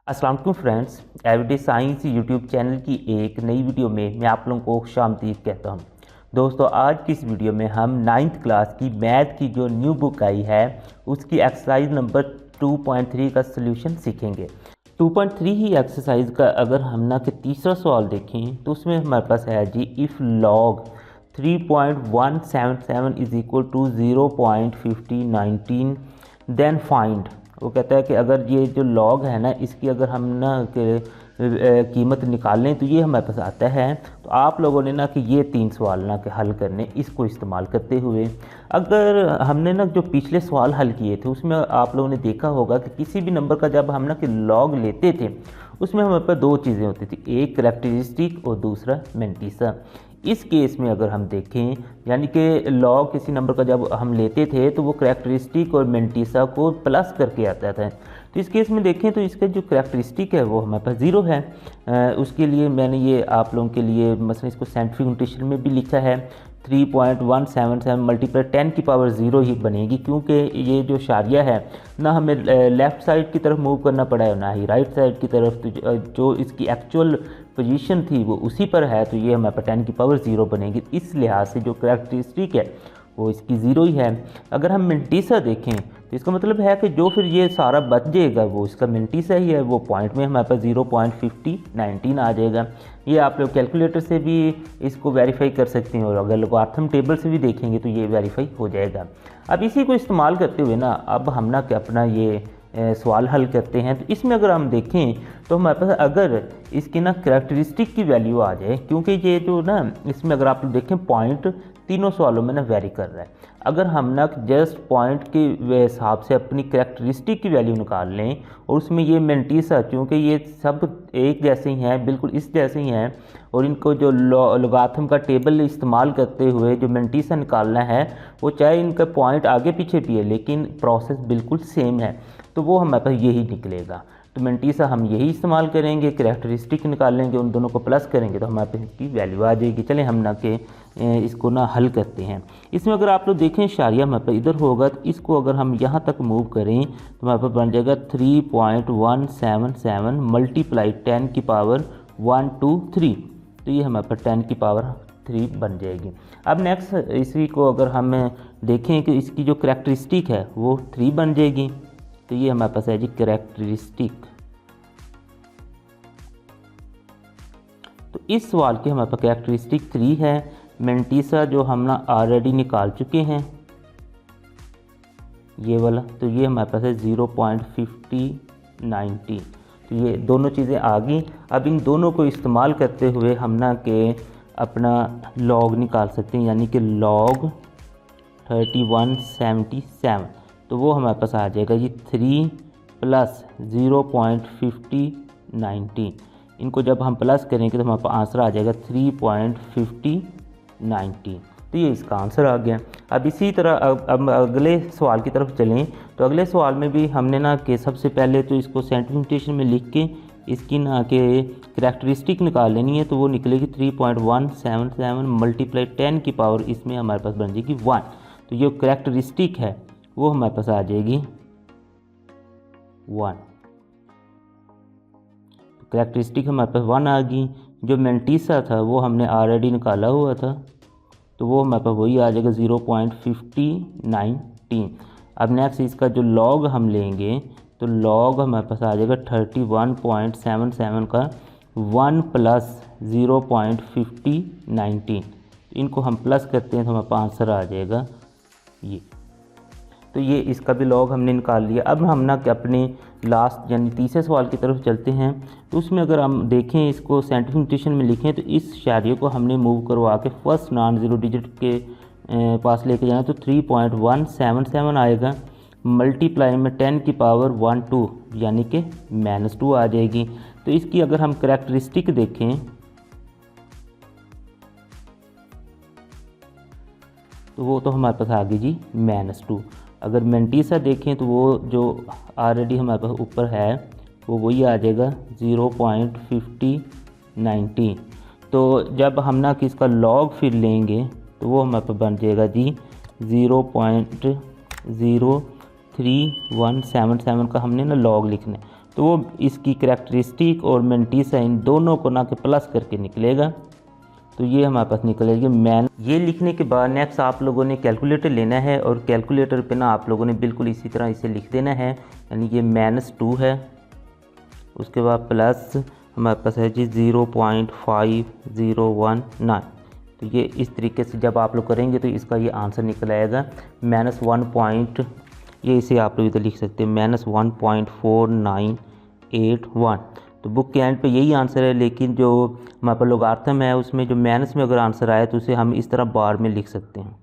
अस्सलाम वालेकुम friends, everyday science YouTube channel की एक नई वीडियो में मैं आप लोगों को खुशामदीद कहता हूं। दोस्तों, आज की इस वीडियो में हम 9th क्लास की मैथ की जो न्यू बुक आई है उसकी एक्सरसाइज नंबर 2.3 का सलूशन सीखेंगे। 2.3 ही एक्सरसाइज का अगर हम ना कि तीसरा सवाल देखें तो उसमें हमारे पास है जी, if log 3.177 is equal to 0.5019 then find. वो कहता है कि अगर ये जो लॉग है ना इसकी अगर हम ना कीमत निकालें तो ये हमारे पास आता है। तो आप लोगों ने ना कि ये 3 सवाल ना कि हल करने इसको इस्तेमाल करते हुए, अगर हमने ना जो पिछले सवाल हल किए थे उसमें आप लोगों ने देखा होगा कि किसी भी नंबर का जब हम ना कि लॉग लेते थे उसमें हमारे पास 2 चीज़ें होती थी, एक करैक्टरिस्टिक और दूसरा मेंटिसा। इस केस में अगर हम देखें यानी कि लॉग किसी नंबर का जब हम लेते थे तो वो करैक्टरिस्टिक और मेंटिसा को प्लस करके आता था। तो इस केस में देखें तो इसका जो करैक्टरिस्टिक है वो हमारे पास 0 है। उसके लिए मैंने ये आप लोगों के लिए मसलन इसको साइंटिफिक नोटेशन में भी लिखा है। 3.177 मल्टीप्लाई 10 की पावर 0 ही बनेगी, क्योंकि ये जो शारिया है ना हमें लेफ़्ट साइड की तरफ मूव करना पड़ा है ना ही राइट साइड की तरफ। तो जो इसकी एक्चुअल पोजीशन थी वो उसी पर है, तो ये हमारे पास 10 की पावर 0 बनेगी। इस लिहाज से जो करैक्टरिस्टिक है वो इसकी 0 ही है। अगर हम मेंटिसा देखें तो इसका मतलब है कि जो फिर ये सारा बच जाएगा वो इसका मेंटिसा ही है। वो पॉइंट में हमारे पास 0.5019 आ जाएगा। ये आप लोग कैलकुलेटर से भी इसको वेरीफाई कर सकते हैं और अगर लोगारिथम टेबल से भी देखेंगे तो ये वेरीफाई हो जाएगा। अब इसी को इस्तेमाल करते हुए ना अब हम ना कि अपना ये सवाल हल करते हैं। तो इसमें अगर हम देखें तो हमारे पास अगर इसकी ना करैक्टरिस्टिक की वैल्यू आ जाए, क्योंकि ये जो ना इसमें अगर आप देखें पॉइंट तीनों सवालों में ना वेरी कर रहा है। अगर हम ना जस्ट पॉइंट के हिसाब से अपनी करैक्टरिस्टिक की वैल्यू निकाल लें और उसमें ये मेंटिसा, क्योंकि ये सब एक जैसे ही हैं, बिल्कुल इस जैसे ही हैं, और इनको जो लोगारिथम का टेबल इस्तेमाल करते हुए जो मेंटिसा निकालना है वो चाहे इनका पॉइंट आगे पीछे भी है लेकिन प्रोसेस बिल्कुल सेम है, तो वो हमारे पास यही निकलेगा। तो मेंटिसा हम यही इस्तेमाल करेंगे, करैक्टरिस्टिक निकालेंगे, उन दोनों को प्लस करेंगे तो हमारे पास इसकी वैल्यू आ जाएगी। चलें हम ना के इसको ना हल करते हैं। इसमें अगर आप लोग देखें शारिया हमारे पास इधर होगा, तो इसको अगर हम यहाँ तक मूव करें तो हमारे पास बन जाएगा 3.177 मल्टीप्लाई 10 की पावर 123। तो ये हमारे पास 10 की पावर 3 बन जाएगी। अब नेक्स्ट इसी को अगर हम देखें कि इसकी जो करैक्टरिस्टिक है वो 3 बन जाएगी। तो ये हमारे पास है जी करैक्टरिस्टिक। तो इस सवाल की हमारे पास करैक्टरिस्टिक 3 है। मेंटिसा जो हम ना ऑलरेडी निकाल चुके हैं ये वाला, तो ये हमारे पास है 0.5019। तो ये दोनों चीज़ें आ गई। अब इन दोनों को इस्तेमाल करते हुए हम ना के अपना लॉग निकाल सकते हैं, यानी कि लॉग 3177। तो वो हमारे पास आ जाएगा जी 3 प्लस 0.5019। इनको जब हम प्लस करेंगे तो हमारे पास आंसर आ जाएगा 3.5019। तो ये इसका आंसर आ गया। अब इसी तरह अब अगले सवाल की तरफ चलें तो अगले सवाल में भी हमने ना कि सबसे पहले तो इसको साइंटिफिक नोटेशन में लिख के इसकी ना कि करैक्टरिस्टिक निकाल लेनी है। तो वो निकलेगी 3.177 मल्टीप्लाई 10 की पावर, इसमें हमारे पास बन जाएगी 1। तो ये करैक्टरिस्टिक है वो हमारे पास आ जाएगी 1। करैक्टरिस्टिक हमारे पास 1 आ गई। जो मेंटिसा था वो हमने ऑलरेडी निकाला हुआ था, तो वो हमारे पास वही आ जाएगा 0.5019। अब नेक्स्ट इसका जो लॉग हम लेंगे तो लॉग हमारे पास आ जाएगा 31.77 का 1 प्लस 0.5019। इनको हम प्लस करते हैं तो हमारे पास आंसर आ जाएगा ये। तो ये इसका भी लॉग हमने निकाल लिया। अब हम ना कि अपने लास्ट यानी तीसरे सवाल की तरफ चलते हैं। तो उसमें अगर हम देखें इसको साइंटिफिक नोटेशन में लिखें तो इस शारिये को हमने मूव करवा के फर्स्ट नॉन ज़ीरो डिजिट के पास लेके जाना। तो 3.177 आएगा मल्टीप्लाई में 10 की पावर 12 यानी कि -2 आ जाएगी। तो इसकी अगर हम करैक्टरिस्टिक देखें तो वो तो हमारे पास आ गई जी -2। अगर मेंटिसा देखें तो वो जो ऑलरेडी हमारे पास ऊपर है वो वही आ जाएगा 0.5019। तो जब हम ना कि इसका लॉग फिर लेंगे तो वो हमारे पास बन जाएगा जी 0.03177 का हमने ना लॉग लिखना है। तो वो इसकी करैक्टरिस्टिक और मैंटिसा इन दोनों को ना कि प्लस करके निकलेगा। तो ये हमारे पास निकलेगी मैन। ये लिखने के बाद नेक्स्ट आप लोगों ने कैलकुलेटर लेना है और कैलकुलेटर पे ना आप लोगों ने बिल्कुल इसी तरह इसे लिख देना है, यानी ये -2 है। उसके बाद प्लस हमारे पास है जी 0.5019। तो ये इस तरीके से जब आप लोग करेंगे तो इसका ये आंसर निकल आएगा -1 ये इसे आप लोग इधर लिख सकते हैं -1.4981। तो बुक के एंड पे यही आंसर है, लेकिन जो हमारे पास लोगारिथम है उसमें जो माइनस में अगर आंसर आए तो उसे हम इस तरह बार में लिख सकते हैं।